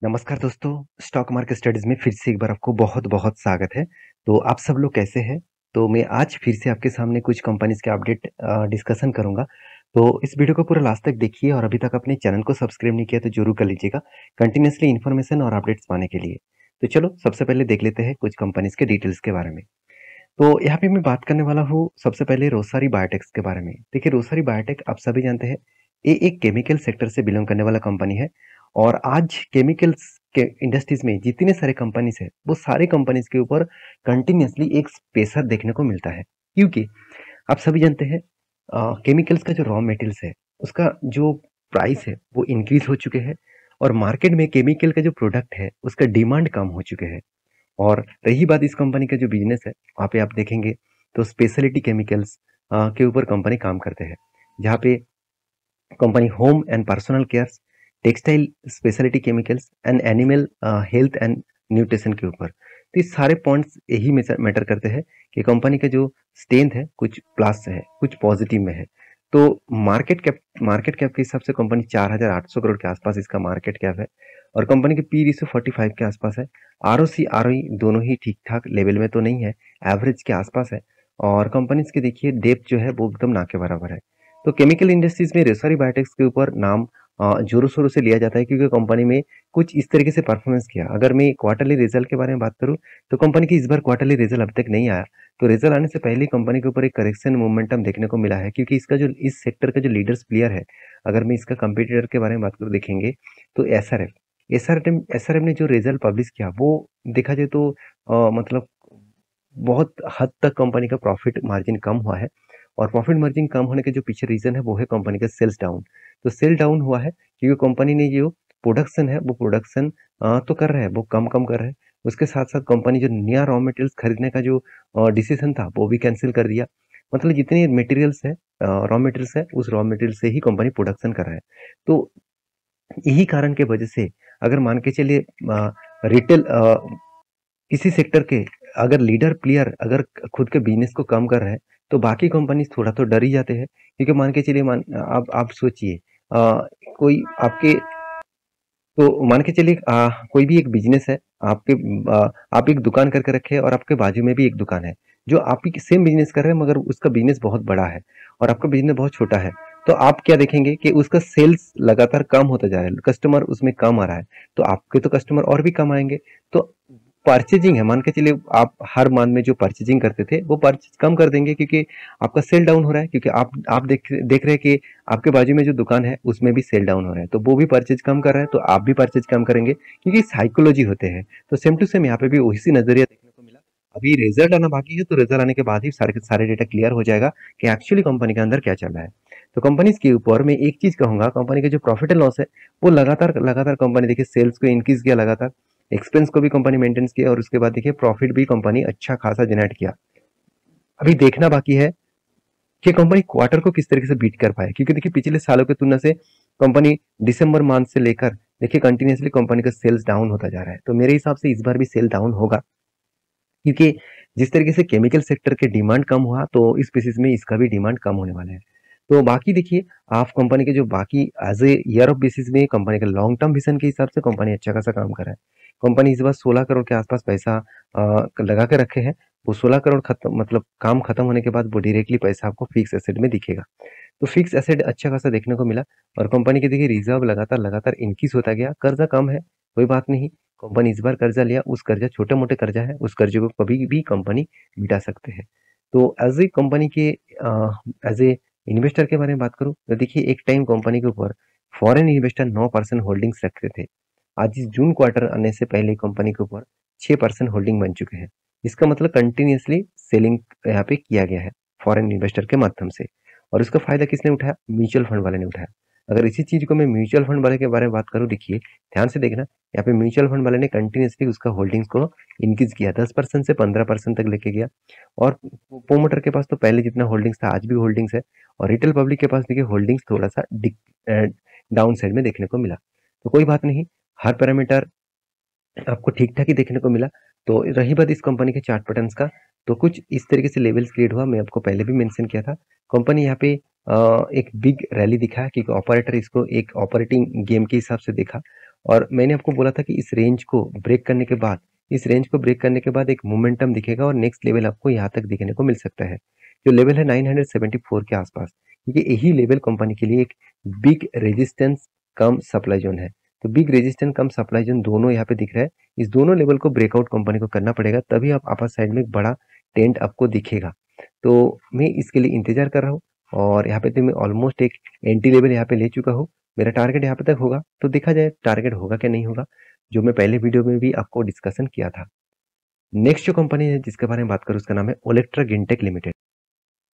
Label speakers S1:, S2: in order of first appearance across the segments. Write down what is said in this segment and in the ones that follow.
S1: नमस्कार दोस्तों, stock market studies में फिर से एक बार आपको बहुत-बहुत स्वागत है। तो आप सब लोग कैसे हैं? तो मैं आज फिर से आपके सामने कुछ कंपनीज़ के अपडेट डिस्कशन करूँगा। तो इस वीडियो को पूरा लास्ट तक देखिए और अभी तक अपने चैनल को सब्सक्राइब नहीं किया तो ज़रूर कर लीजिएगा, कंटिन्यूअसली इन्फॉर्मेशन और अपडेट्स पाने के लिए। तो चलो सबसे पहले देख लेते हैं कुछ कंपनीज़ के डिटेल्स के बारे में। तो यहाँ पे मैं बात करने वाला हूँ सबसे पहले रोसरी बायोटेक्स के बारे में। देखिए रोसरी बायोटेक आप सभी जानते हैं, ये एक केमिकल सेक्टर से बिलोंग करने वाला कंपनी है और आज केमिकल्स के इंडस्ट्रीज में जितने सारे कंपनीज है वो सारे कंपनीज के ऊपर कंटिन्यूअसली एक प्रेशर देखने को मिलता है। क्योंकि आप सभी जानते हैं केमिकल्स का जो रॉ मटेरियल्स है उसका जो प्राइस है वो इंक्रीज हो चुके हैं और मार्केट में केमिकल का जो प्रोडक्ट है उसका डिमांड कम हो चुके हैं। और रही बात इस कंपनी का जो बिजनेस है वहाँ पे आप देखेंगे तो स्पेशलिटी केमिकल्स के ऊपर कंपनी काम करते हैं, जहाँ पे company home and personal care, textile, speciality chemicals and animal health and nutrition के ऊपर। तो ये सारे पॉइंट्स यही मैटर करते हैं कि कंपनी का जो स्ट्रेंथ है कुछ प्लस है कुछ पॉजिटिव में है। तो मार्केट कैप के हिसाब से कंपनी 4,800 करोड़ के आसपास इसका मार्केट कैप है और कंपनी के पी रेशियो 45 के आसपास है। आरओसी आरओई दोनों ही ठीक ठाक लेवल में तो नहीं है, एवरेज के आसपास है। और कंपनीज के देखिए डेप्थ जो है वो एकदम ना के बराबर है। तो केमिकल इंडस्ट्रीज में रोसरी बायोटेक्स के ऊपर नाम जोरों शोरों से लिया जाता है क्योंकि कंपनी में कुछ इस तरीके से परफॉर्मेंस किया। अगर मैं क्वार्टरली रिजल्ट के बारे में बात करूं तो कंपनी की इस बार क्वार्टरली रिजल्ट अभी तक नहीं आया। तो रिजल्ट आने से पहले कंपनी के ऊपर एक करेक्शन मोमेंटम देखने को मिला है क्योंकि इसका जो इस सेक्टर का जो लीडर्स प्लेयर है, अगर मैं इसका कंपटीटर के बारे में बात करूँ देखेंगे तो एसआरएफ ने जो रिजल्ट पब्लिश किया वो देखा जाए तो मतलब बहुत हद तक कंपनी का प्रॉफिट मार्जिन कम हुआ है और प्रॉफिट मार्जिन कम होने के जो पीछे रीजन है वो है कंपनी का सेल्स डाउन। तो सेल डाउन हुआ है क्योंकि कंपनी ने जो प्रोडक्शन है वो प्रोडक्शन तो कर रहे हैं, वो कम कम कर रहे हैं। उसके साथ साथ कंपनी जो नया रॉ मटेरियल्स खरीदने का जो डिसीजन था वो भी कैंसिल कर दिया। मतलब जितने मटेरियल्स है, रॉ मटेरियल्स है, उस रॉ मटेरियल से ही कंपनी प्रोडक्शन कर रहा है। तो यही कारण के वजह से अगर मान के चलिए रिटेल किसी सेक्टर के अगर लीडर प्लेयर अगर खुद के बिजनेस को कम कर रहे हैं तो बाकी कंपनी थोड़ा तो डर ही जाते हैं क्योंकि मान के चलिए आप सोचिए कोई आपके तो मान के चलिए कोई भी एक बिजनेस है आपके आप एक दुकान करके रखे हैं और आपके बाजू में भी एक दुकान है जो आप ही सेम बिजनेस कर रहे हैं मगर उसका बिजनेस बहुत बड़ा है और आपका बिजनेस बहुत छोटा है। तो आप क्या देखेंगे कि उसका सेल्स लगातार कम होता जा रहा है, कस्टमर उसमें कम आ रहा है, तो आपके तो कस्टमर और भी कम आएंगे। तो परचेजिंग है, मान के चलिए आप हर मंथ में जो परचेजिंग करते थे वो परचेज कम कर देंगे क्योंकि आपका सेल डाउन हो रहा है, क्योंकि आप देख रहे हैं कि आपके बाजू में जो दुकान है उसमें भी सेल डाउन हो रहा है तो वो भी परचेज कम कर रहा है तो आप भी परचेज कम करेंगे क्योंकि साइकोलॉजी होते हैं। तो सेम टू सेम यहाँ पे भी वही सी नजरिया देखने को मिला। अभी रिजल्ट आना बाकी है तो रिजल्ट आने के बाद ही सारे के सारे डेटा क्लियर हो जाएगा कि एक्चुअली कंपनी के अंदर क्या चल रहा है। तो कंपनीज के ऊपर मैं एक चीज कहूंगा, कंपनी का जो प्रॉफिट एंड लॉस है वो लगातार लगातार कंपनी देखिए सेल्स को इंक्रीज किया, लगातार एक्सपेंस को भी कंपनी मेंटेन किया और उसके बाद देखिए प्रॉफिट भी कंपनी अच्छा खासा जनरेट किया। अभी देखना बाकी है कि कंपनी क्वार्टर को किस तरीके से बीट कर पाए क्योंकि देखिए पिछले सालों की तुलना से कंपनी दिसंबर मंथ से लेकर देखिए कंटिन्यूसली कंपनी का सेल्स डाउन होता जा रहा है। तो मेरे हिसाब से इस बार भी सेल डाउन होगा क्योंकि जिस तरीके से केमिकल सेक्टर के डिमांड कम हुआ तो इस बेसिस में इसका भी डिमांड कम होने वाला है। तो बाकी देखिए आप कंपनी के जो बाकी as a year of basis में कंपनी के लॉन्ग टर्म विजन के हिसाब से कंपनी अच्छा खासा काम कर रहा है। कंपनी इस बार 16 करोड़ के आसपास पैसा लगा के रखे हैं। वो 16 करोड़ खत्म मतलब काम खत्म होने के बाद वो डायरेक्टली पैसा आपको फिक्स एसेट में दिखेगा। तो फिक्स एसेट अच्छा खासा देखने को मिला और कंपनी के देखिए रिजर्व लगातार लगातार इंक्रीज होता गया। कर्जा कम है, कोई बात नहीं, कंपनी इस बार कर्जा लिया, उस कर्जा छोटे मोटे कर्जा है, उस कर्जे को कभी भी कंपनी मिटा सकते हैं। तो एज ए कंपनी के एज ए इन्वेस्टर के बारे में बात करूं तो देखिए एक टाइम कंपनी के ऊपर फॉरेन इन्वेस्टर 9% होल्डिंग्स रखते थे। आज इस जून क्वार्टर आने से पहले कंपनी के ऊपर 6% होल्डिंग बन चुके हैं। इसका मतलब कंटिन्यूसली सेलिंग यहाँ पे किया गया है फॉरेन इन्वेस्टर के माध्यम से। और इसका फायदा किसने उठाया? म्यूचुअल फंड वाले ने उठाया। अगर इसी चीज को मैं म्यूचुअल फंड वाले के बारे में बात करूं, देखिए ध्यान से देखना, यहाँ पे म्यूचुअल फंड वाले ने कंटिन्यूसली उसका होल्डिंग्स को इंक्रीज किया, 10% से 15% तक लेके गया। और प्रोमोटर के पास तो पहले जितना होल्डिंग्स था आज भी होल्डिंग्स है और रिटेल पब्लिक के पास देखिए होल्डिंग्स थोड़ा सा डाउन साइड में देखने को मिला। तो कोई बात नहीं, हर पैरामीटर आपको ठीक ठाक ही देखने को मिला। तो रही बात इस कंपनी के चार्ट पैटर्न्स का, तो कुछ इस तरीके से लेवल्स क्रिएट हुआ, मैं आपको पहले भी मेंशन किया था। कंपनी यहाँ पे एक बिग रैली दिखा है क्योंकि ऑपरेटर इसको एक ऑपरेटिंग गेम के हिसाब से देखा और मैंने आपको बोला था कि इस रेंज को ब्रेक करने के बाद एक मोमेंटम दिखेगा और नेक्स्ट लेवल आपको यहाँ तक दिखने को मिल सकता है, जो लेवल है 974 के आसपास, क्योंकि यही लेवल कंपनी के लिए एक बिग रेजिस्टेंस कम सप्लाई जोन है। तो बिग रेजिस्टेंस कम सप्लाई जोन दोनों यहाँ पे दिख रहा है। इस दोनों लेवल को ब्रेकआउट कंपनी को करना पड़ेगा, तभी आप अपर साइड में एक बड़ा टेंट आपको दिखेगा। तो मैं इसके लिए इंतजार कर रहा हूँ, और यहाँ पे तो मैं ऑलमोस्ट एक एंटी लेवल यहाँ पे ले चुका हूँ। मेरा टारगेट यहाँ पे तक होगा, तो देखा जाए टारगेट होगा क्या नहीं होगा, जो मैं पहले वीडियो में भी आपको डिस्कशन किया था। नेक्स्ट जो कंपनी है जिसके बारे में बात करूँ, उसका नाम है ओलेक्ट्रा गिनटेक लिमिटेड।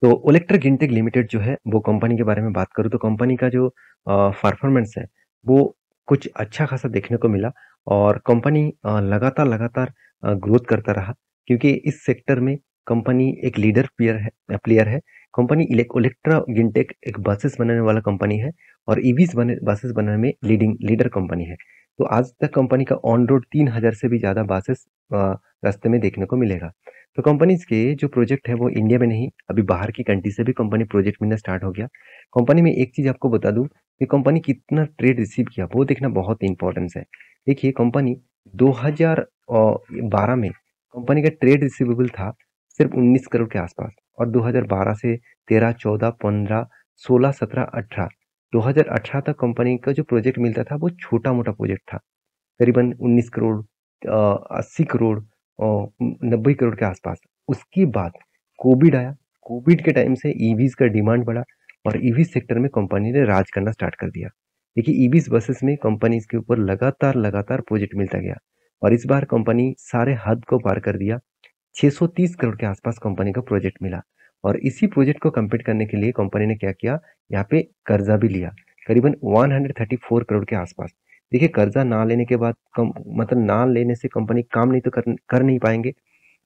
S1: तो ओलेक्ट्रा गिनटेक लिमिटेड जो है, वो कंपनी के बारे में बात करूँ तो कंपनी का जो परफॉर्मेंस है वो कुछ अच्छा खासा देखने को मिला, और कंपनी लगातार लगातार ग्रोथ करता रहा, क्योंकि इस सेक्टर में कंपनी एक लीडर प्लेयर है। कंपनी ओलेक्ट्रा गिनटेक एक बसेस बनाने वाला कंपनी है, और ईवीज बसेस बनाने में लीडर कंपनी है। तो आज तक कंपनी का ऑन रोड 3000 से भी ज़्यादा बसेस रास्ते में देखने को मिलेगा। तो कंपनीज के जो प्रोजेक्ट है वो इंडिया में नहीं, अभी बाहर की कंट्री से भी कंपनी प्रोजेक्ट मिलना स्टार्ट हो गया। कंपनी में एक चीज़ आपको बता दूं कि कंपनी कितना ट्रेड रिसीव किया वो देखना बहुत इंपॉर्टेंस है। देखिए, कंपनी 2012 में कंपनी का ट्रेड रिसीवेबल था सिर्फ 19 करोड़ के आसपास, और 2012 से 13, 14, 15, 16, 17, 18, 2018 तक कंपनी का जो प्रोजेक्ट मिलता था वो छोटा मोटा प्रोजेक्ट था, करीबन 19 करोड़, 80 करोड़ और 90 करोड़ के आसपास। उसके बाद कोविड आया। कोविड के टाइम से ईवीज का डिमांड बढ़ा, और ईवी सेक्टर में कंपनी ने राज करना स्टार्ट कर दिया। देखिए, ईवीज बसेस में कंपनी के ऊपर लगातार लगातार प्रोजेक्ट मिलता गया, और इस बार कंपनी सारे हद को पार कर दिया। 630 करोड़ के आसपास कंपनी का प्रोजेक्ट मिला, और इसी प्रोजेक्ट को कंप्लीट करने के लिए कंपनी ने क्या किया, यहाँ पे कर्जा भी लिया, करीबन 134 करोड़ के आसपास। देखिए, कर्जा ना लेने के बाद मतलब ना लेने से कंपनी काम नहीं तो कर नहीं पाएंगे,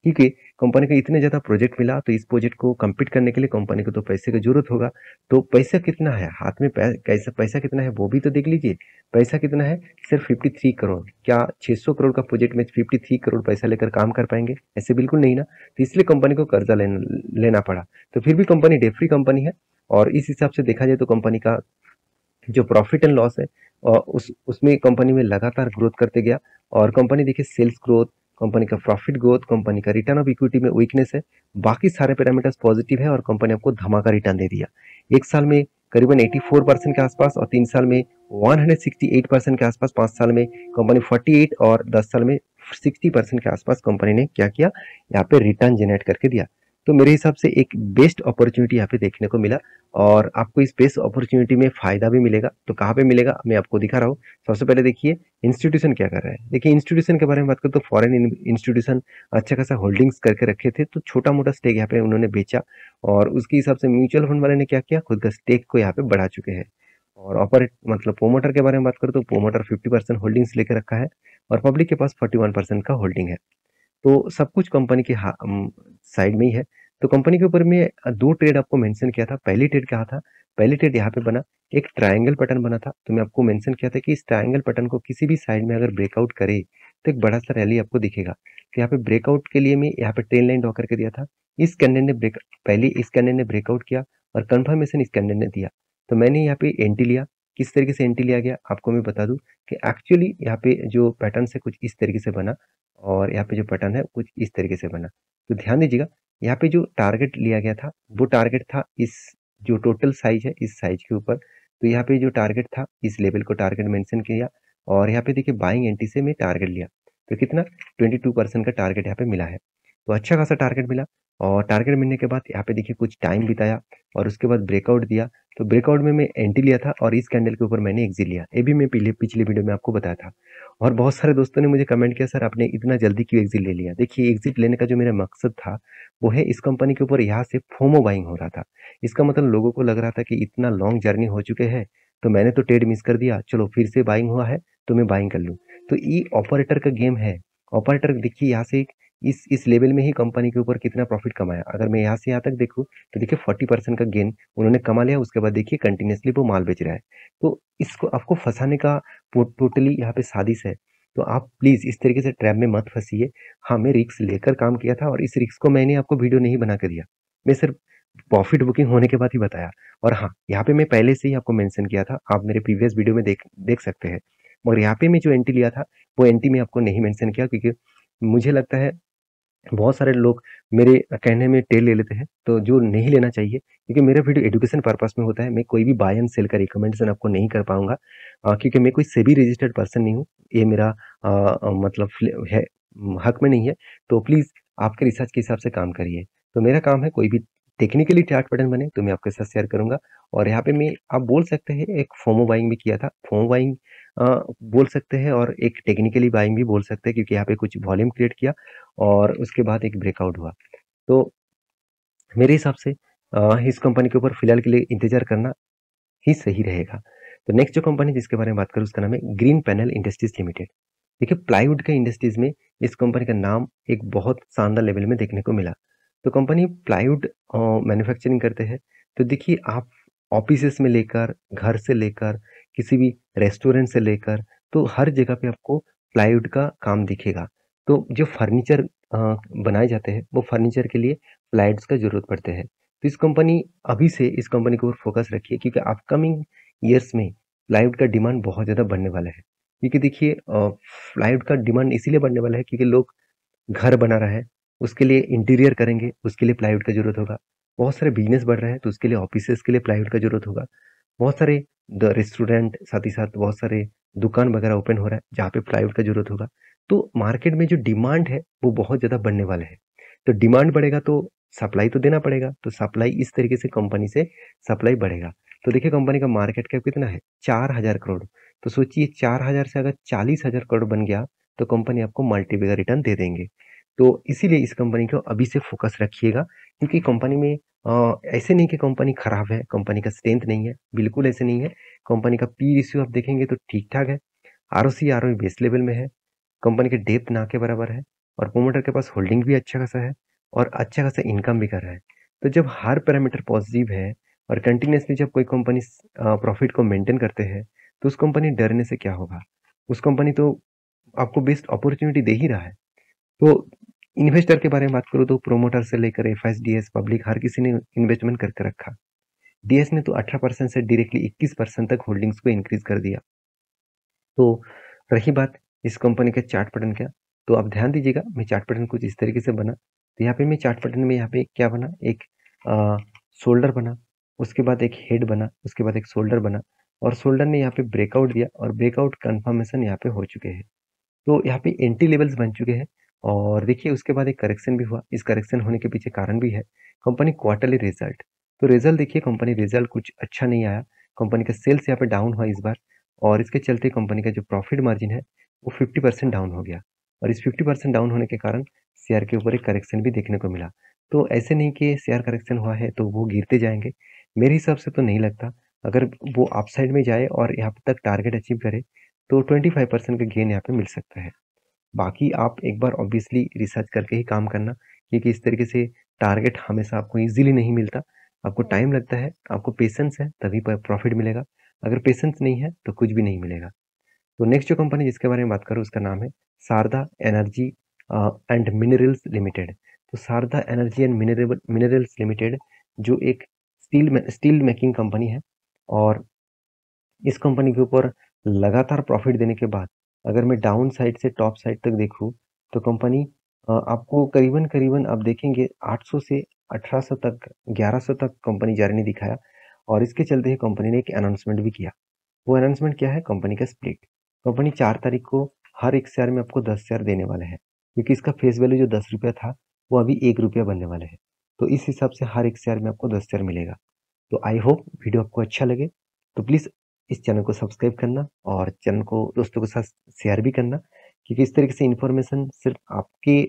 S1: क्योंकि कंपनी को इतने ज़्यादा प्रोजेक्ट मिला, तो इस प्रोजेक्ट को कंप्लीट करने के लिए कंपनी को तो पैसे की जरूरत होगा। तो पैसा कितना है हाथ में, कैसा पैसा कितना है वो भी तो देख लीजिए। पैसा कितना है, सिर्फ 53 करोड़। क्या 600 करोड़ का प्रोजेक्ट में 53 करोड़ पैसा लेकर काम कर पाएंगे? ऐसे बिल्कुल नहीं ना। तो इसलिए कंपनी को कर्जा लेना पड़ा। तो फिर भी कंपनी डेट फ्री कंपनी है, और इस हिसाब से देखा जाए तो कंपनी का जो प्रॉफिट एंड लॉस है, और उसमें कंपनी में लगातार ग्रोथ करते गया। और कंपनी देखिए, सेल्स ग्रोथ, कंपनी का प्रॉफिट ग्रोथ, कंपनी का रिटर्न ऑफ इक्विटी में वीकनेस है, बाकी सारे पैरामीटर्स पॉजिटिव है, और कंपनी आपको धमाका रिटर्न दे दिया। एक साल में करीबन 84% के आसपास, और 3 साल में 168% के आसपास, 5 साल में कंपनी 48, और 10 साल में 60% के आसपास कंपनी ने क्या किया, यहाँ पे रिटर्न जनरेट करके दिया। तो मेरे हिसाब से एक बेस्ट अपॉर्चुनिटी यहाँ पे देखने को मिला, और आपको इस बेस्ट अपॉर्चुनिटी में फायदा भी मिलेगा। तो कहाँ पे मिलेगा, मैं आपको दिखा रहा हूँ। सबसे पहले देखिए इंस्टीट्यूशन क्या कर रहा है। देखिए, इंस्टीट्यूशन के बारे में बात करें तो फॉरेन इंस्टीट्यूशन अच्छा खासा होल्डिंग्स करके रखे थे, तो छोटा मोटा स्टेक यहाँ पे उन्होंने बेचा, और उसके हिसाब से म्यूचुअल फंड वाले ने क्या किया, खुद का स्टेक को यहाँ पे बढ़ा चुके हैं। और ऑपरेट मतलब प्रोमोटर के बारे में बात करें तो प्रोमोटर 50% होल्डिंग्स लेके रखा है, और पब्लिक के पास 41% का होल्डिंग है। तो सब कुछ कंपनी के साइड में ही है। तो कंपनी के ऊपर में दो ट्रेड आपको मेंशन किया था। पहली ट्रेड क्या था, पहली ट्रेड यहाँ पे बना, एक ट्रायंगल पैटर्न बना था। तो मैं आपको मेंशन किया था कि इस ट्रायंगल पैटर्न को किसी भी साइड में अगर ब्रेकआउट करे तो एक बड़ा सा रैली आपको दिखेगा। तो यहाँ पे ब्रेकआउट के लिए मैं यहाँ पे ट्रेन लाइन ड्रॉ करके दिया था। इस कैंडिडेट ने पहले इस कैंडिडेट ने ब्रेकआउट किया, और कंफर्मेशन इस कैंडिडेट ने दिया। तो मैंने यहाँ पे एंट्री लिया। किस तरीके से एंट्री लिया गया आपको मैं बता दूं कि एक्चुअली यहाँ पे जो पैटर्न है कुछ इस तरीके से बना, और यहाँ पे जो पैटर्न है कुछ इस तरीके से बना। तो ध्यान दीजिएगा, यहाँ पे जो टारगेट लिया गया था वो टारगेट था इस जो टोटल साइज है इस साइज के ऊपर। तो यहाँ पे जो टारगेट था इस लेवल को टारगेट मेंशन किया, और यहाँ पे देखिए बाइंग एंट्री से मैं टारगेट लिया। तो कितना 22% का टारगेट यहाँ पे मिला है। तो अच्छा खासा टारगेट मिला, और टारगेट मिलने के बाद यहाँ पे देखिए कुछ टाइम बिताया, और उसके बाद ब्रेकआउट दिया। तो ब्रेकआउट में मैं एंट्री लिया था, और इस कैंडल के ऊपर मैंने एग्जिट लिया। ये भी मैं पिछले वीडियो में आपको बताया था। और बहुत सारे दोस्तों ने मुझे कमेंट किया, सर आपने इतना जल्दी क्यों एग्जिट ले लिया। देखिए, एग्जिट लेने का जो मेरा मकसद था वो है, इस कंपनी के ऊपर यहाँ से फोमो बाइंग हो रहा था। इसका मतलब लोगों को लग रहा था कि इतना लॉन्ग जर्नी हो चुके हैं, तो मैंने तो ट्रेड मिस कर दिया, चलो फिर से बाइंग हुआ है तो मैं बाइंग कर लूँ। तो ये ऑपरेटर का गेम है। ऑपरेटर देखिए यहाँ से इस लेवल में ही कंपनी के ऊपर कितना प्रॉफिट कमाया। अगर मैं यहाँ से यहाँ तक देखूँ तो देखिए 40% का गेन उन्होंने कमा लिया। उसके बाद देखिए कंटिन्यूसली वो माल बेच रहा है। तो इसको आपको फंसाने का टोटली यहाँ पे साजिश है। तो आप प्लीज इस तरीके से ट्रैप में मत फंसिए। हाँ, मैं रिस्क लेकर काम किया था, और इस रिस्क को मैंने आपको वीडियो नहीं बना के दिया, मैं सिर्फ प्रॉफिट बुकिंग होने के बाद ही बताया। और हाँ, यहाँ पे मैं पहले से ही आपको मेंशन किया था, आप मेरे प्रीवियस वीडियो में देख सकते हैं। मगर यहाँ पे मैं जो एंट्री लिया था, वो एंट्री मैं आपको नहीं मेंशन किया, क्योंकि मुझे लगता है बहुत सारे लोग मेरे कहने में टेल ले लेते हैं, तो जो नहीं लेना चाहिए, क्योंकि मेरा वीडियो एजुकेशन पर्पस में होता है। मैं कोई भी बाय एंड सेल का रिकमेंडेशन आपको नहीं कर पाऊंगा, क्योंकि मैं कोई सेबी रजिस्टर्ड पर्सन नहीं हूँ। ये मेरा मतलब है, हक में नहीं है। तो प्लीज आपके रिसर्च के हिसाब से काम करिए। तो मेरा काम है, कोई भी टेक्निकली चार्ट पैटर्न बने तो मैं आपके साथ शेयर करूंगा। और यहाँ पे मैं, आप बोल सकते हैं, एक फोमो बाइंग भी किया था। फोमो बाइंग बोल सकते हैं, और एक टेक्निकली बाइंग भी बोल सकते हैं, क्योंकि यहाँ पे कुछ वॉल्यूम क्रिएट किया और उसके बाद एक ब्रेकआउट हुआ। तो मेरे हिसाब से इस कंपनी के ऊपर फिलहाल के लिए इंतजार करना ही सही रहेगा। तो नेक्स्ट जो कंपनी जिसके बारे में बात करूँ, उसका नाम है ग्रीन पैनल इंडस्ट्रीज लिमिटेड। देखिए, प्लाईवुड के इंडस्ट्रीज में इस कंपनी का नाम एक बहुत शानदार लेवल में देखने को मिला। तो कंपनी प्लाईवुड मैन्युफैक्चरिंग करते हैं। तो देखिए, आप ऑफिसेस में लेकर, घर से लेकर, किसी भी रेस्टोरेंट से लेकर, तो हर जगह पे आपको प्लाईवुड का काम दिखेगा। तो जो फर्नीचर बनाए जाते हैं, वो फर्नीचर के लिए प्लाईवुड्स का जरूरत पड़ते हैं। तो इस कंपनी, अभी से इस कंपनी के ऊपर फोकस रखिए, क्योंकि अपकमिंग ईयर्स में प्लाईवुड का डिमांड बहुत ज़्यादा बढ़ने वाला है। क्योंकि देखिए, प्लाईवुड का डिमांड इसीलिए बढ़ने वाला है क्योंकि लोग घर बना रहा है, उसके लिए इंटीरियर करेंगे, उसके लिए प्लाईवुड का ज़रूरत होगा। बहुत सारे बिज़नेस बढ़ रहे हैं, तो उसके लिए ऑफिसेज़ के लिए प्लाईवुड का ज़रूरत होगा। बहुत सारे द रेस्टोरेंट, साथ ही साथ बहुत सारे दुकान वगैरह ओपन हो रहा है, जहाँ पे प्लाईवुड का ज़रूरत होगा। तो मार्केट में जो डिमांड है, वो बहुत ज़्यादा बढ़ने वाला है। तो डिमांड बढ़ेगा तो सप्लाई तो देना पड़ेगा, तो सप्लाई इस तरीके से कंपनी से सप्लाई बढ़ेगा। तो देखिए, कंपनी का मार्केट कैप कितना है? 4,000 करोड़। तो सोचिए, 4,000 से अगर 40,000 करोड़ बन गया, तो कंपनी आपको मल्टीबैगर रिटर्न दे देंगे। तो इसीलिए इस कंपनी को अभी से फोकस रखिएगा, क्योंकि कंपनी में ऐसे नहीं कि कंपनी खराब है, कंपनी का स्ट्रेंथ नहीं है, बिल्कुल ऐसे नहीं है। कंपनी का पी रेशियो आप देखेंगे तो ठीक ठाक है, आरओसी आरओई बेस्ट लेवल में है, कंपनी के डेप्थ ना के बराबर है, और प्रोमोटर के पास होल्डिंग भी अच्छा खासा है, और अच्छा खासा इनकम भी कर रहा है। तो जब हर पैरामीटर पॉजिटिव है, और कंटिन्यूसली जब कोई कंपनी प्रॉफिट को मेंटेन करते हैं, तो उस कंपनी डरने से क्या होगा? उस कंपनी तो आपको बेस्ट अपॉर्चुनिटी दे ही रहा है। तो इन्वेस्टर के बारे में बात करूँ, तो प्रोमोटर से लेकर एफआईडीएस, पब्लिक, हर किसी ने इन्वेस्टमेंट करके रखा। डीएस ने तो 18% से डायरेक्टली 21% तक होल्डिंग्स को इंक्रीज कर दिया। तो रही बात इस कंपनी के चार्ट पैटर्न का, तो आप ध्यान दीजिएगा, मैं चार्ट पैटर्न कुछ इस तरीके से बना। तो यहाँ पे मैं चार्ट पैटर्न में, यहाँ पे क्या बना, एक शोल्डर बना, उसके बाद एक हेड बना, उसके बाद एक शोल्डर बना, और शोल्डर ने यहाँ पे ब्रेकआउट दिया, और ब्रेकआउट कंफर्मेशन यहाँ पे हो चुके हैं। तो यहाँ पे एंट्री लेवल्स बन चुके हैं। और देखिए, उसके बाद एक करेक्शन भी हुआ। इस करेक्शन होने के पीछे कारण भी है, कंपनी क्वार्टरली रिजल्ट। तो रिजल्ट देखिए, कंपनी रिजल्ट कुछ अच्छा नहीं आया, कंपनी का सेल्स यहाँ पे डाउन हुआ इस बार, और इसके चलते कंपनी का जो प्रॉफिट मार्जिन है, वो 50% डाउन हो गया। और इस 50% डाउन होने के कारण शेयर के ऊपर एक करेक्शन भी देखने को मिला। तो ऐसे नहीं कि शेयर करेक्शन हुआ है तो वो गिरते जाएंगे, मेरे हिसाब से तो नहीं लगता। अगर वो अपसाइड में जाए और यहाँ तक टारगेट अचीव करे, तो 25% का गेन यहाँ पे मिल सकता है। बाकी आप एक बार ऑब्वियसली रिसर्च करके ही काम करना, क्योंकि इस तरीके से टारगेट हमेशा आपको इजीली नहीं मिलता। आपको टाइम लगता है, आपको पेशेंस है, तभी प्रॉफिट मिलेगा। अगर पेशेंस नहीं है तो कुछ भी नहीं मिलेगा। तो नेक्स्ट जो कंपनी जिसके बारे में बात करूँ, उसका नाम है Sharda energy and minerals limited. तो Sharda energy and minerals limited, जो एक स्टील मेकिंग कंपनी है, और इस कंपनी के ऊपर लगातार प्रॉफिट देने के बाद, अगर मैं डाउन साइड से टॉप साइड तक देखूं, तो कंपनी आपको करीबन करीबन आप देखेंगे 800 से 1800 तक, 1100 तक कंपनी जा रही नहीं दिखाया। और इसके चलते ही कंपनी ने एक अनाउंसमेंट भी किया। वो अनाउंसमेंट क्या है? कंपनी का स्प्लिट। कंपनी 4 तारीख को हर एक शेयर में आपको 10 शेयर देने वाला है, क्योंकि इसका फेस वैल्यू जो 10 रुपया था, वो अभी 1 रुपया बनने वाला है। तो इस हिसाब से हर एक शेयर में आपको 10 शेयर मिलेगा। तो आई होप वीडियो आपको अच्छा लगे। तो प्लीज़ इस चैनल को सब्सक्राइब करना, और चैनल को दोस्तों के साथ शेयर भी करना, क्योंकि इस तरीके से इन्फॉर्मेशन सिर्फ आपके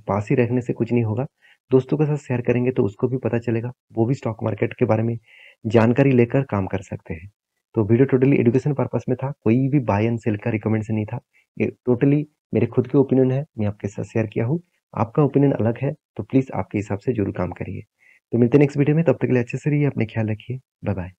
S1: पास ही रखने से कुछ नहीं होगा। दोस्तों के साथ शेयर करेंगे तो उसको भी पता चलेगा, वो भी स्टॉक मार्केट के बारे में जानकारी लेकर काम कर सकते हैं। तो वीडियो टोटली एजुकेशन पर्पस में था, कोई भी बाय एंड सेल का रिकमेंडेशन नहीं था। ये टोटली मेरे खुद के ओपिनियन है, मैं आपके साथ शेयर किया हूँ। आपका ओपिनियन अलग है, तो प्लीज़ आपके हिसाब से जरूर काम करिए। तो मिलते हैं नेक्स्ट वीडियो में, तब तक के लिए अच्छे से रहिए, अपने ख्याल रखिए। Bye bye.